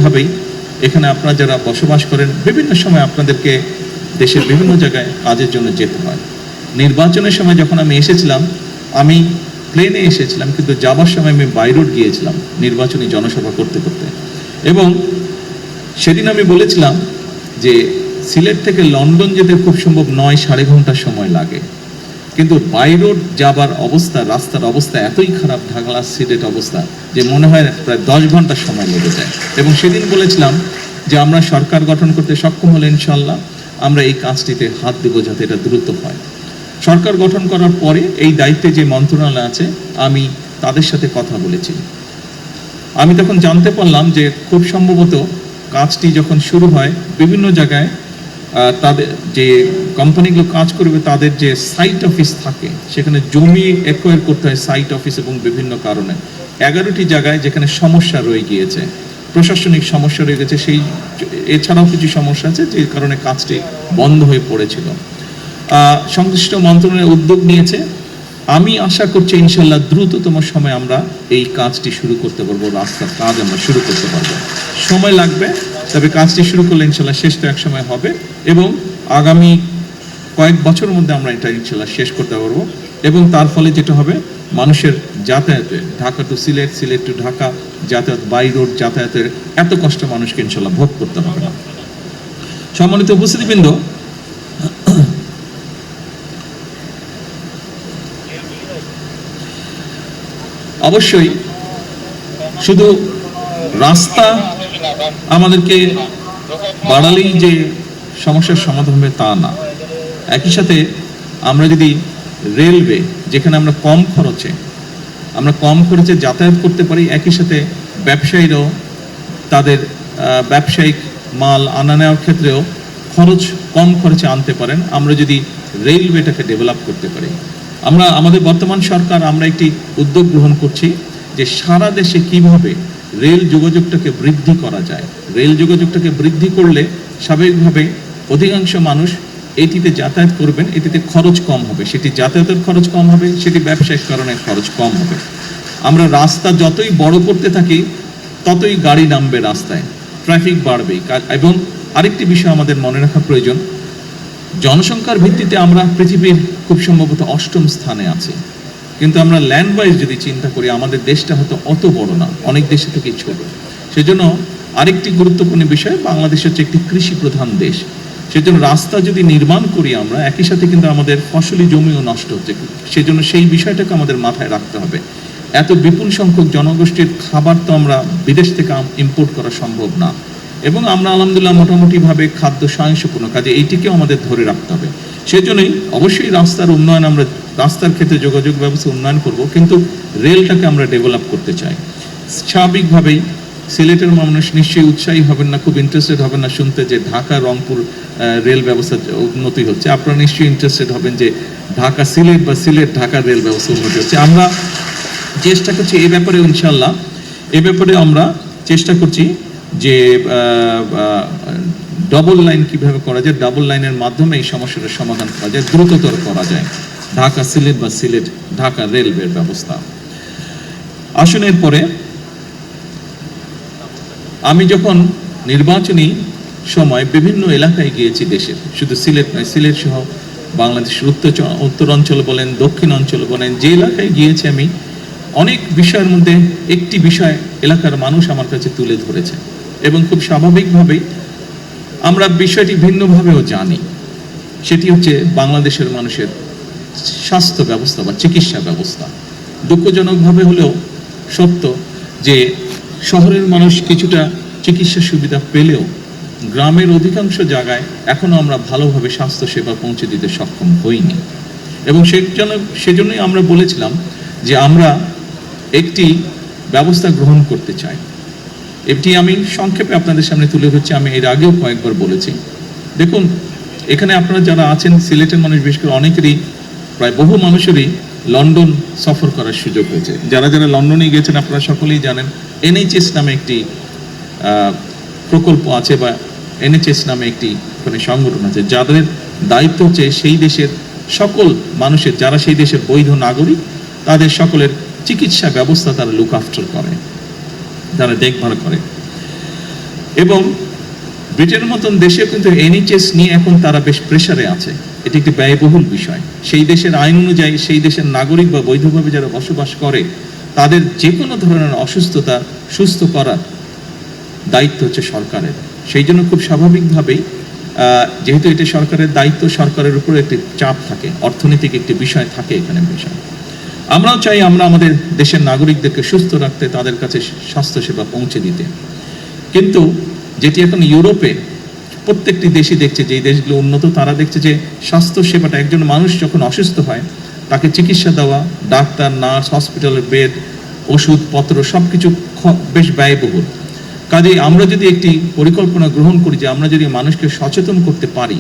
স্বাভাবিকভাবেই এখানে আপনারা যারা বসবাস করেন বিভিন্ন সময় আপনাদেরকে দেশের বিভিন্ন জায়গায় কাজের জন্য যেতে হয়। নির্বাচনের সময় যখন আমি এসেছিলাম, আমি প্লেনে এসেছিলাম, কিন্তু যাবার সময় আমি বাই রোড গিয়েছিলাম নির্বাচনী জনসভা করতে করতে। এবং সেদিন আমি বলেছিলাম যে সিলেট থেকে লন্ডন যেতে খুব সম্ভব 9-9.5 ঘন্টা সময় লাগে, কিন্তু বাই রোড যাবার অবস্থা, রাস্তার অবস্থা এতই খারাপ, ঢাকা সিলেট অবস্থা, যে মনে হয় প্রায় 10 ঘন্টা সময় লেগে যায়। এবং সেদিন বলেছিলাম যে আমরা সরকার গঠন করতে সক্ষম হলে ইনশাল্লাহ আমরা এই কাজটিতে হাত দেবো যাতে এটা দ্রুত হয়। সরকার গঠন করার পরে এই দায়িত্বে যে মন্ত্রণালয় আছে আমি তাদের সাথে কথা বলেছি। আমি তখন জানতে পারলাম যে খুব সম্ভবত কাজটি যখন শুরু হয় বিভিন্ন জায়গায় তাদের যে কোম্পানিগুলো কাজ করবে তাদের যে সাইট অফিস থাকে সেখানে জমি অ্যাকোয়ার করতে হয় সাইট অফিস, এবং বিভিন্ন কারণে 11টি জায়গায় যেখানে সমস্যা রয়ে গিয়েছে, প্রশাসনিক সমস্যা রয়ে গেছে, সেই এছাড়াও কিছু সমস্যা আছে যে কারণে কাজটি বন্ধ হয়ে পড়েছিল। সংশ্লিষ্ট মন্ত্রণালয় উদ্যোগ নিয়েছে। আমি আশা করছি ইনশাল্লাহ দ্রুততম সময়ে আমরা এই কাজটি শুরু করতে পারবো, রাস্তার কাজ আমরা শুরু করতে পারবো। সময় লাগবে, তবে কাজটি শুরু করলে ইনশাল্লাহ শেষ তো এক সময় হবে, এবং আগামী কয়েক বছরের মধ্যে আমরা এটা ইনশাল্লাহ শেষ করতে পারবো। এবং তার ফলে যেটা হবে, মানুষের যাতায়াতে, ঢাকা টু সিলেট, সিলেট টু ঢাকা যাতায়াত, বাই রোড যাতায়াতের এত কষ্ট মানুষকে ইনশাল্লাহ ভোগ করতে হবে না। সম্মানিত উপস্থিতিবৃন্দ, অবশ্যই শুধু রাস্তা আমাদেরকে বাড়ালেই যে সমস্যার সমাধান হবে তা না, একই সাথে আমরা যদি রেলওয়ে, যেখানে আমরা কম খরচে যাতায়াত করতে পারি, একই সাথে ব্যবসায়ীরাও তাদের ব্যবসায়িক মাল আনা নেওয়ার ক্ষেত্রেও কম খরচে আনতে পারেন, আমরা যদি রেলওয়েটাকে ডেভেলপ করতে পারি। আমাদের বর্তমান সরকার আমরা একটি উদ্যোগ গ্রহণ করছি যে সারা দেশে কিভাবে রেল যোগাযোগটাকে বৃদ্ধি করা যায়। রেল যোগাযোগটাকে বৃদ্ধি করলে স্বাভাবিকভাবে অধিকাংশ মানুষ এটিতে যাতায়াত করবেন, এটিতে খরচ কম হবে, সেটি যাতায়াতের খরচ কম হবে, সেটি ব্যবসায়িক কারণে খরচ কম হবে। আমরা রাস্তা যতই বড় করতে থাকি ততই গাড়ি নামবে রাস্তায়, ট্রাফিক বাড়বে। এবং আরেকটি বিষয় আমাদের মনে রাখা প্রয়োজন, জনসংখ্যার ভিত্তিতে আমরা পৃথিবীর খুব সম্ভবত 8ম স্থানে আছি, কিন্তু আমরা ল্যান্ড ওয়াইজ যদি চিন্তা করি আমাদের দেশটা হয়তো অত বড় না, অনেক দেশে থেকে ছোট। সেজন্য আরেকটি গুরুত্বপূর্ণ বিষয়, বাংলাদেশ হচ্ছে একটি কৃষি প্রধান দেশ, সেজন্য রাস্তা যদি নির্মাণ করি আমরা, একই সাথে কিন্তু আমাদের ফসলি জমিও নষ্ট হচ্ছে, সেজন্য সেই বিষয়টাকে আমাদের মাথায় রাখতে হবে। এত বিপুল সংখ্যক জনগোষ্ঠীর খাবার তো আমরা বিদেশ থেকে ইম্পোর্ট করা সম্ভব না, এবং আমরা আলহামদুলিল্লাহ মোটামুটিভাবে খাদ্য স্বয়ংসম্পূর্ণ, কাজে এইটিকেও আমাদের ধরে রাখতে হবে। সেজন্যই অবশ্যই রাস্তার উন্নয়ন, আমরা রাস্তার ক্ষেত্রে যোগাযোগ ব্যবস্থা উন্নয়ন করব, কিন্তু রেলটাকে আমরা ডেভেলপ করতে চাই। স্বাভাবিকভাবেই সিলেটের মানুষ নিশ্চয়ই উৎসাহী হবেন না, খুব ইন্টারেস্টেড হবেন না শুনতে যে ঢাকা রংপুর রেল ব্যবস্থা উন্নতি হচ্ছে। আপনারা নিশ্চয়ই ইন্টারেস্টেড হবেন যে ঢাকা সিলেট বা সিলেট ঢাকা রেল ব্যবস্থা উন্নতি হচ্ছে। আমরা চেষ্টা করছি এই ব্যাপারে, ইনশাল্লাহ এ ব্যাপারে আমরা চেষ্টা করছি যে ডবল লাইন কিভাবে করা যায়, ডাবল লাইনের মাধ্যমে এই সমস্যাটার সমাধান করা যায়, দ্রুততর করা যায় ঢাকা সিলেট বা সিলেট ঢাকা রেলওয়ের ব্যবস্থা। আসুন এরপরে, আমি যখন নির্বাচনী সময় বিভিন্ন এলাকায় গিয়েছি দেশের, শুধু সিলেট নয়, সিলেট সহ বাংলাদেশের উত্তর অঞ্চল বলেন, দক্ষিণ অঞ্চল বলেন, যে এলাকায় গিয়েছি আমি অনেক বিষয়ের মধ্যে একটি বিষয় এলাকার মানুষ আমার কাছে তুলে ধরেছে, এবং খুব স্বাভাবিকভাবেই আমরা বিষয়টি ভিন্নভাবেও জানি। সেটি হচ্ছে বাংলাদেশের মানুষের স্বাস্থ্য ব্যবস্থা বা চিকিৎসা ব্যবস্থা। দুঃখজনকভাবে হলেও সত্য যে শহরের মানুষ কিছুটা চিকিৎসা সুবিধা পেলেও গ্রামের অধিকাংশ জায়গায় এখনও আমরা ভালোভাবে স্বাস্থ্যসেবা পৌঁছে দিতে সক্ষম হইনি, এবং সেজন্যই আমরা বলেছিলাম যে আমরা একটি ব্যবস্থা গ্রহণ করতে চাই। এটি আমি সংক্ষেপে আপনাদের সামনে তুলে ধরছি, আমি এর আগেও কয়েকবার বলেছি। দেখুন, এখানে আপনারা যারা আছেন সিলেটের মানুষ, বিশেষ করে অনেকেরই, প্রায় বহু মানুষেরই লন্ডন সফর করার সুযোগ হয়েছে। যারা যারা লন্ডনে গিয়েছেন আপনারা সকলেই জানেন NHS নামে একটি প্রকল্প আছে, বা NHS নামে একটি সংগঠন আছে, যাদের দায়িত্ব হচ্ছে সেই দেশের সকল মানুষের, যারা সেই দেশের বৈধ নাগরিক, তাদের সকলের চিকিৎসা ব্যবস্থা তারা লুক আফটার করে, তারা দেখভাল করে। এবং ব্রিটেনের মতন দেশে কিন্তু NHS নিয়ে এখন তারা বেশ প্রেসারে আছে। এটি একটি ব্যয়বহুল বিষয়। সেই দেশের আইন অনুযায়ী সেই দেশের নাগরিক বা বৈধভাবে যারা বসবাস করে তাদের যে কোনো ধরনের অসুস্থতা সুস্থ করার দায়িত্ব হচ্ছে সরকারের। সেই জন্য খুব স্বাভাবিকভাবেই যেহেতু এটি সরকারের দায়িত্ব, সরকারের উপর একটি চাপ থাকে, অর্থনৈতিক একটি বিষয় থাকে এখানে বিষয়। আমরাও চাই আমরা আমাদের দেশের নাগরিকদেরকে সুস্থ রাখতে, তাদের কাছে স্বাস্থ্যসেবা পৌঁছে দিতে। কিন্তু যেটি এখন ইউরোপে প্রত্যেকটি দেশই দেখছে, যেই দেশগুলো উন্নত তারা দেখছে যে স্বাস্থ্য সেবাটা, একজন মানুষ যখন অসুস্থ হয় তাকে চিকিৎসা দেওয়া, ডাক্তার, নার্স, হসপিটালের বেড, ওষুধপত্র সব কিছু বেশ ব্যয়বহুল। কাজেই আমরা যদি একটি পরিকল্পনা গ্রহণ করি যে আমরা যদি মানুষকে সচেতন করতে পারি,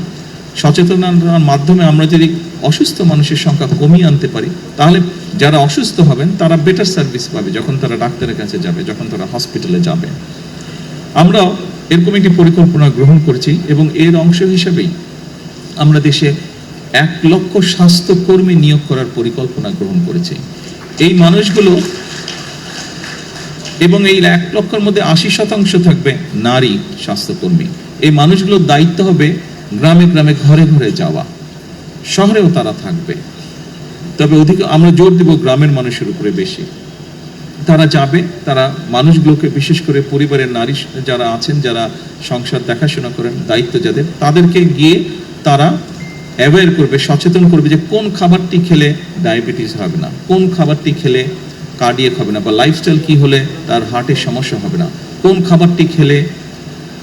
সচেতনতার মাধ্যমে আমরা যদি অসুস্থ মানুষের সংখ্যা কমিয়ে আনতে পারি, তাহলে যারা অসুস্থ হবেন তারা বেটার সার্ভিস পাবে যখন তারা ডাক্তারের কাছে যাবে, যখন তারা হসপিটালে যাবে। আমরা এরকম একটি পরিকল্পনা গ্রহণ করছি এবং এর অংশ হিসেবেই আমরা দেশে 1 লক্ষ স্বাস্থ্যকর্মী নিয়োগ করার পরিকল্পনা গ্রহণ করেছি। এই মানুষগুলো, এবং এই 1 লক্ষের মধ্যে 80% থাকবে নারী স্বাস্থ্যকর্মী। এই মানুষগুলোর দায়িত্ব হবে গ্রামে গ্রামে, ঘরে ঘরে যাওয়া। শহরেও তারা থাকবে, তবে আমরা জোর দেব গ্রামের মানুষের উপরে বেশি। তারা যাবে, তারা মানুষগুলোকে, বিশেষ করে পরিবারের নারী যারা আছেন, যারা সংসার দেখাশোনা করেন, দায়িত্ব যাদের, তাদেরকে গিয়ে তারা অ্যাওয়্যার করবে, সচেতন করবে যে কোন খাবারটি খেলে ডায়াবেটিস হবে না, কোন খাবারটি খেলে কার্ডিয়াক হবে না, বা লাইফস্টাইল কি হলে তার হার্টের সমস্যা হবে না, কোন খাবারটি খেলে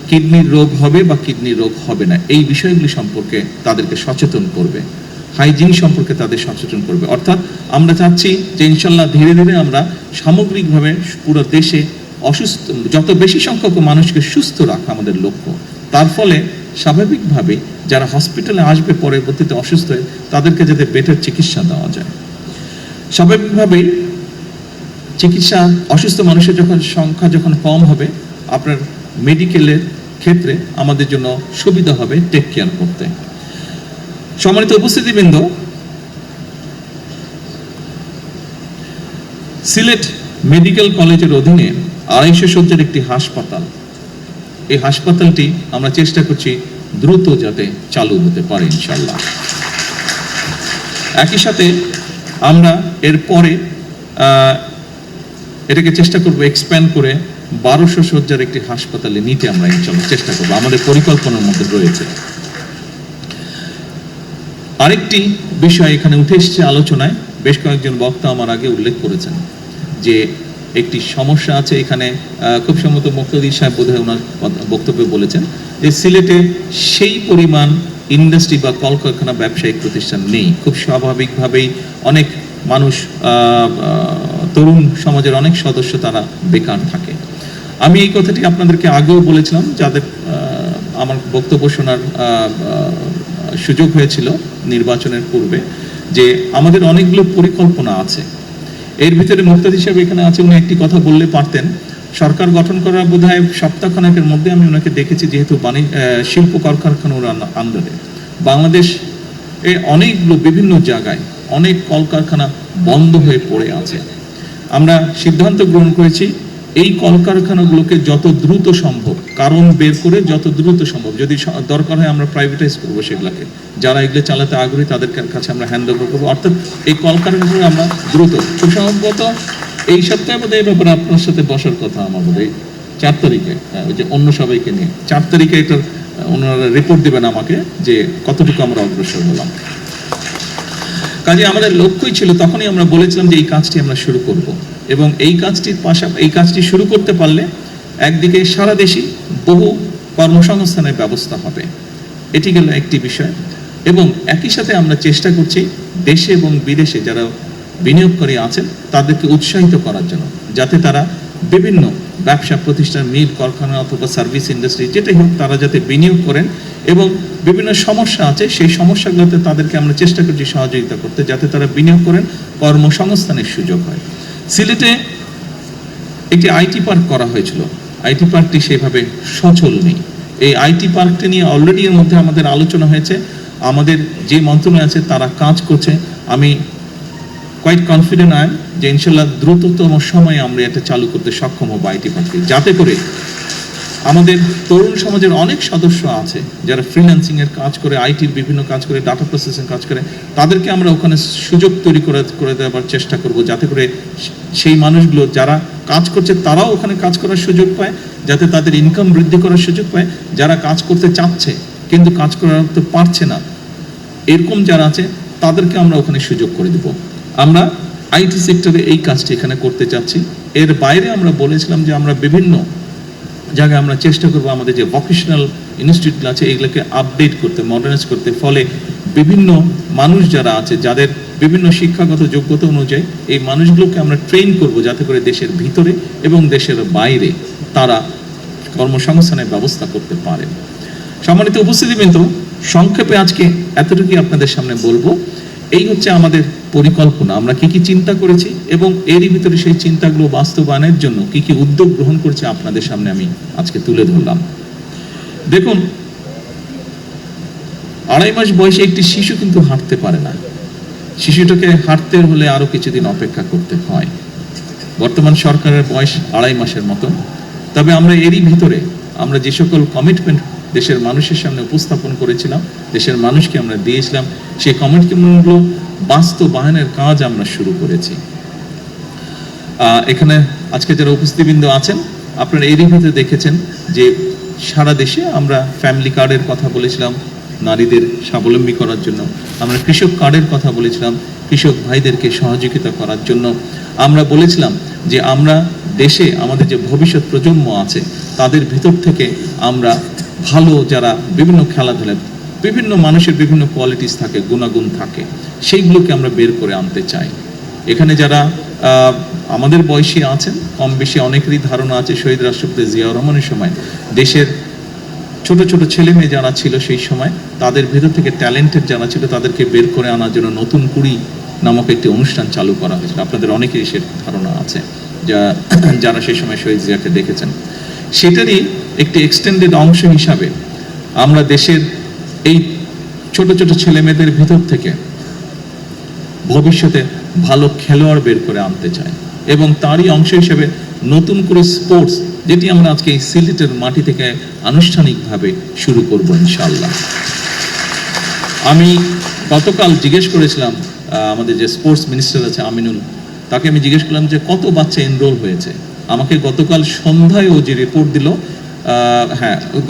কিডনির রোগ হবে বা কিডনির রোগ হবে না। এই বিষয়গুলি সম্পর্কে তাদেরকে সচেতন করবে, হাইজিন সম্পর্কে তাদের সচেতন করবে। অর্থাৎ আমরা চাচ্ছি যে ইনশাল্লাহ ধীরে ধীরে আমরা সামগ্রিকভাবে পুরো দেশে যত বেশি সংখ্যক মানুষকে সুস্থ রাখা আমাদের লক্ষ্য। তার ফলে স্বাভাবিকভাবে যারা হসপিটালে আসবে পরবর্তীতে অসুস্থ হয়ে, তাদেরকে যাতে বেটার চিকিৎসা দেওয়া যায়। স্বাভাবিকভাবেই চিকিৎসা, অসুস্থ মানুষের সংখ্যা যখন কম হবে, আপনার মেডিকেলের ক্ষেত্রে আমাদের জন্য সুবিধা হবে টেক কেয়ার করতে। সম্মানিত উপস্থিতিবৃন্দ, সিলেট মেডিকেল কলেজের অধীনে 250 শয্যার একটি হাসপাতাল, এই হাসপাতালটি আমরা চেষ্টা করছি দ্রুত যাতে চালু হতে পারে ইনশাল্লাহ। একই সাথে আমরা এরপরে এটাকে চেষ্টা করব এক্সপ্যান্ড করে 1200 শয্যার একটি হাসপাতালে নিতে আমরা ইনশাল্লাহ চেষ্টা করব, আমাদের পরিকল্পনার মধ্যে রয়েছে। আরেকটি বিষয় এখানে উঠে এসেছে আলোচনায়, বেশ কয়েকজন বক্তা আমার আগে উল্লেখ করেছেন যে একটি সমস্যা আছে এখানে। খুব সম্ভবত মুক্তাদি সাহেব বোধহয় ওনার বক্তব্যে বলেছেন যে সিলেটে সেই পরিমাণ ইন্ডাস্ট্রি বা কলকারখানা, ব্যবসায়িক প্রতিষ্ঠান নেই। খুব স্বাভাবিকভাবেই অনেক মানুষ, তরুণ সমাজের অনেক সদস্য তারা বেকার থাকে। আমি এই কথাটি আপনাদেরকে আগেও বলেছিলাম, যাদের আমার বক্তব্য শোনার সুযোগ হয়েছিল নির্বাচনের পূর্বে, যে আমাদের অনেকগুলো পরিকল্পনা আছে। এর ভিতরে মুক্তাদি সাহেব এখানে আছে, উনি একটি কথা বললে পারতেন। সরকার গঠন করার বোধহয় সপ্তাহখানেকের মধ্যে আমি ওনাকে দেখেছি, যেহেতু শিল্প কলকারখানার আন্ডারে বাংলাদেশ অনেকগুলো বিভিন্ন জায়গায় অনেক কলকারখানা বন্ধ হয়ে পড়ে আছে। আমরা সিদ্ধান্ত গ্রহণ করেছি এই কলকারখানাগুলোকে যত দ্রুত সম্ভব কারণ বের করে, যত দ্রুত সম্ভব, যদি দরকার হয় আমরা প্রাইভেটাইজ করবো সেগুলোকে, যারা এগুলো চালাতে আগ্রহী তাদের কাছে আমরা হ্যান্ড ওভার করবো। অর্থাৎ এই কলকারখানাগুলো আমরা দ্রুত, খুব সম্ভবত এই সপ্তাহে বোধহয় এই ব্যাপারে আপনার সাথে বসার কথা আমার বোধহয় 4 তারিখে, ওই যে অন্য সবাইকে নিয়ে 4 তারিখে এটার ওনারা রিপোর্ট দেবেন আমাকে যে কতটুকু আমরা অগ্রসর হলাম। কাজে আমাদের লক্ষ্যই ছিল, তখনই আমরা বলেছিলাম যে এই কাজটি আমরা শুরু করব, এবং এই কাজটি শুরু করতে পারলে একদিকে সারা দেশে বহু কর্মসংস্থানের ব্যবস্থা হবে, এটি গেল একটি বিষয়। এবং একই সাথে আমরা চেষ্টা করছি দেশে এবং বিদেশে যারা বিনিয়োগকারী আছেন তাদেরকে উৎসাহিত করার জন্য, যাতে তারা বিভিন্ন ব্যবসা প্রতিষ্ঠান, মিল, কারখানা অথবা সার্ভিস ইন্ডাস্ট্রি যেটাই হোক, তারা যাতে বিনিয়োগ করেন এবং বিভিন্ন সমস্যা আছে সেই সমস্যাগুলোতে তাদেরকে আমরা চেষ্টা করছি সহযোগিতা করতে, যাতে তারা বিনিয়োগ করেন, কর্মসংস্থানের সুযোগ হয়। সিলেটে একটি আইটি পার্ক করা হয়েছিল, আইটি পার্কটি সেভাবে সচল নেই। এই আইটি পার্কটি নিয়ে অলরেডি এর মধ্যে আমাদের আলোচনা হয়েছে, আমাদের যে মন্ত্রণালয় আছে তারা কাজ করছে। আমি কোয়াইট কনফিডেন্ট আই যে ইনশাল্লাহ দ্রুততম সময়ে আমরা এটা চালু করতে সক্ষম হবো আইটি পার্কটি, যাতে করে আমাদের তরুণ সমাজের অনেক সদস্য আছে যারা ফ্রিল্যান্সিংয়ের কাজ করে, আইটির বিভিন্ন কাজ করে, ডাটা প্রসেসিং কাজ করে, তাদেরকে আমরা ওখানে সুযোগ তৈরি করে দেওয়ার চেষ্টা করব, যাতে করে সেই মানুষগুলো যারা কাজ করছে তারাও ওখানে কাজ করার সুযোগ পায়, যাতে তাদের ইনকাম বৃদ্ধি করার সুযোগ পায়। যারা কাজ করতে চাচ্ছে কিন্তু কাজ করতে পারছে না, এরকম যারা আছে তাদেরকে আমরা ওখানে সুযোগ করে দেব। আমরা আইটি সেক্টরে এই কাজটি এখানে করতে চাচ্ছি। এর বাইরে আমরা বলেছিলাম যে আমরা বিভিন্ন জায়গায় আমরা চেষ্টা করবো আমাদের যে ভোকেশনাল ইনস্টিটিউট আছে এগুলোকে আপডেট করতে, মডার্নাইজ করতে, ফলে বিভিন্ন মানুষ যারা আছে যাদের বিভিন্ন শিক্ষাগত যোগ্যতা অনুযায়ী এই মানুষগুলোকে আমরা ট্রেন করব, যাতে করে দেশের ভিতরে এবং দেশের বাইরে তারা কর্মসংস্থানের ব্যবস্থা করতে পারে। সম্মানিত উপস্থিতিবৃন্দ, সংক্ষেপে আজকে এতটুকুই আপনাদের সামনে বলবো। এই হচ্ছে আমাদের পরিকল্পনা, আমরা কি কি চিন্তা করেছি এবং এরই ভিতরে সেই চিন্তাগুলো বাস্তবায়নের জন্য কি কি উদ্যোগ গ্রহণ করছে আপনাদের সামনে আমি আজকে তুলে ধরলাম। দেখুন, 2.5 মাস বয়সে একটি শিশু কিন্তু হাঁটতে পারে না। শিশুটাকে হাঁটতে হলে আরো কিছুদিন অপেক্ষা করতে হয়। বর্তমান সরকারের বয়স 2.5 মাসের মতো। তবে আমরা এরই ভিতরে আমরা যে সকল কমিটমেন্ট দেশের মানুষের সামনে উপস্থাপন করেছিলাম, দেশের মানুষকে আমরা দিয়েছিলাম, সেই কমিটমেন্টগুলো বাস্তবায়নের কাজ আমরা শুরু করেছি। এখানে আজকে যারা উপস্থিতবৃন্দ আছেন, আপনারা এরই ভিতরে দেখেছেন যে সারা দেশে আমরা ফ্যামিলি কার্ডের কথা বলেছিলাম নারীদের স্বাবলম্বী করার জন্য, আমরা কৃষক কার্ডের কথা বলেছিলাম কৃষক ভাইদেরকে সহযোগিতা করার জন্য, আমরা বলেছিলাম যে আমরা দেশে আমাদের যে ভবিষ্যৎ প্রজন্ম আছে তাদের ভিতর থেকে আমরা ভালো, যারা বিভিন্ন খেলাধুলা, বিভিন্ন মানুষের বিভিন্ন কোয়ালিটিস থাকে, গুণাগুণ থাকে, সেইগুলোকে আমরা বের করে আনতে চাই। এখানে যারা আমাদের বয়সী আছেন, কম বেশি অনেকেরই ধারণা আছে শহীদ রাষ্ট্রপতি জিয়াউর রহমানের সময় দেশের ছোট ছোট ছেলে মেয়ে যারা ছিল সেই সময় তাদের ভেতর থেকে ট্যালেন্টেড যারা ছিল তাদেরকে বের করে আনার জন্য নতুন কুড়ি নামক একটি অনুষ্ঠান চালু করা হয়েছিল। আপনাদের অনেকেরই সে ধারণা আছে যারা সেই সময় শহীদ জিয়াকে দেখেছেন। সেটারই একটি এক্সটেন্ডেড অংশ হিসাবে আমরা দেশের এই ছোট ছোট ছেলে মেয়েদের ভিতর থেকে ভবিষ্যতে ভালো খেলোয়াড় বের করে আনতে চাই এবং তারই অংশ হিসেবে নতুন করে স্পোর্টস, যেটি আমরা আজকে এই সিলেটের মাটি থেকে আনুষ্ঠানিকভাবে শুরু করব ইনশাআল্লাহ। আমি গতকাল জিজ্ঞেস করেছিলাম আমাদের যে স্পোর্টস মিনিস্টার আছে আমিনুল, তাকে আমি জিজ্ঞেস করলাম যে কত বাচ্চা এনরোল হয়েছে। আমাকে গতকাল সন্ধ্যায় ও যে রিপোর্ট দিল,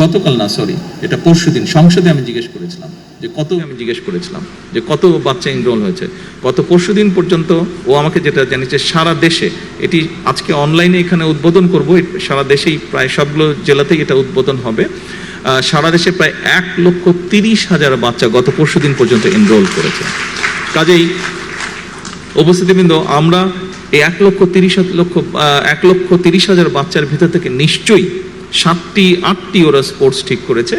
গতকাল না, সরি, এটা পরশুদিন সংসদে আমি জিজ্ঞেস করেছিলাম যে কত বাচ্চা এনরোল হয়েছে। গত পরশুদিন পর্যন্ত ও আমাকে যেটা জানিয়েছে, সারা দেশে, এটি আজকে অনলাইনে এখানে উদ্বোধন করব, সারা দেশেই প্রায় সবগুলো জেলাতেই এটা উদ্বোধন হবে। সারা দেশে প্রায় 1,30,000 বাচ্চা গত পরশুদিন পর্যন্ত এনরোল করেছে। কাজেই উপস্থিতিবৃন্দ, আমরা এই 1,30,000 বাচ্চার ভিতর থেকে নিশ্চয়ই 7-8টি ওরা স্পোর্টস ঠিক করেছে।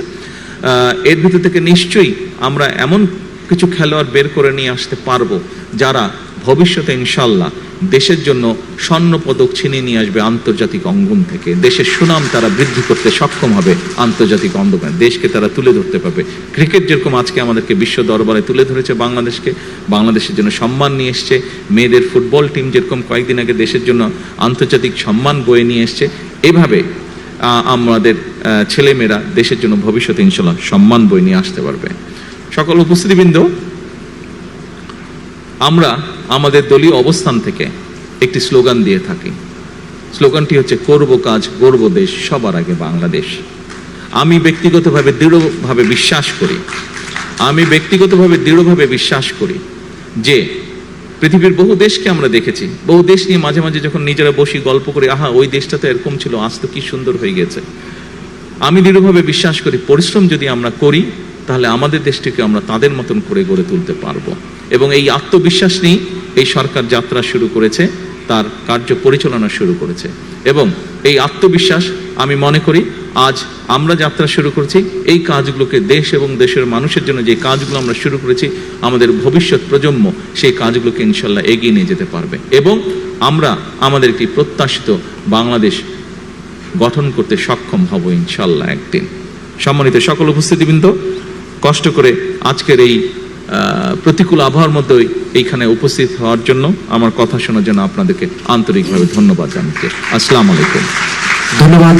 এর ভিতর থেকে নিশ্চয়ই আমরা এমন কিছু খেলোয়াড় বের করে নিয়ে আসতে পারবো যারা ভবিষ্যতে ইনশাল্লাহ দেশের জন্য স্বর্ণ পদক ছিনিয়ে নিয়ে আসবে আন্তর্জাতিক অঙ্গন থেকে। দেশের সুনাম তারা বৃদ্ধি করতে সক্ষম হবে আন্তর্জাতিক অঙ্গনে, দেশকে তারা তুলে ধরতে পারবে। ক্রিকেট যেরকম আজকে আমাদেরকে বিশ্ব দরবারে তুলে ধরেছে, বাংলাদেশের জন্য সম্মান নিয়ে এসছে, মেয়েদের ফুটবল টিম যেরকম কয়েকদিন আগে দেশের জন্য আন্তর্জাতিক সম্মান বয়ে নিয়ে এসছে, এভাবে আমাদের ছেলেমেয়েরা দেশের জন্য ভবিষ্যতে ইনশাল্লাহ সম্মান বয়ে নিয়ে আসতে পারবে। সকল উপস্থিতিবৃন্দ, আমরা আমাদের দলীয় অবস্থান থেকে একটি স্লোগান দিয়ে থাকি। স্লোগানটি হচ্ছে, করব কাজ গর্ব দেশ, সবার আগে বাংলাদেশ। আমি ব্যক্তিগতভাবে দৃঢ়ভাবে বিশ্বাস করি যে পৃথিবীর বহু দেশকে আমরা দেখেছি, বহু দেশ নিয়ে মাঝে মাঝে যখন নিজেরা বসি গল্প করি, আহা ওই দেশটা তো এরকম ছিল, আজ তো কি সুন্দর হয়ে গেছে। আমি দৃঢ়ভাবে বিশ্বাস করি পরিশ্রম যদি আমরা করি তাহলে আমাদের দেশটিকে আমরা তাদের মতন করে গড়ে তুলতে পারবো। এবং এই আত্মবিশ্বাস নিয়ে এই সরকার যাত্রা শুরু করেছে, তার কার্য পরিচালনা শুরু করেছে। এবং এই আত্মবিশ্বাস, আমি মনে করি আজ আমরা যাত্রা শুরু করেছি, এই কাজগুলোকে দেশ এবং দেশের মানুষের জন্য যে কাজগুলো আমরা শুরু করেছি, আমাদের ভবিষ্যৎ প্রজন্ম সেই কাজগুলোকে ইনশাল্লাহ এগিয়ে নিয়ে যেতে পারবে এবং আমরা আমাদের একটি প্রত্যাশিত বাংলাদেশ গঠন করতে সক্ষম হব ইনশাল্লাহ একদিন। সম্মানিত সকল উপস্থিতিবৃন্দ, কষ্ট করে আজকের এই প্রতিকূল আবহাওয়ার মধ্যে এইখানে উপস্থিত হওয়ার জন্য, আমার কথা শোনার জন্য আপনাদেরকে আন্তরিকভাবে ধন্যবাদ জানাচ্ছি। আসসালামু আলাইকুম। ধন্যবাদ।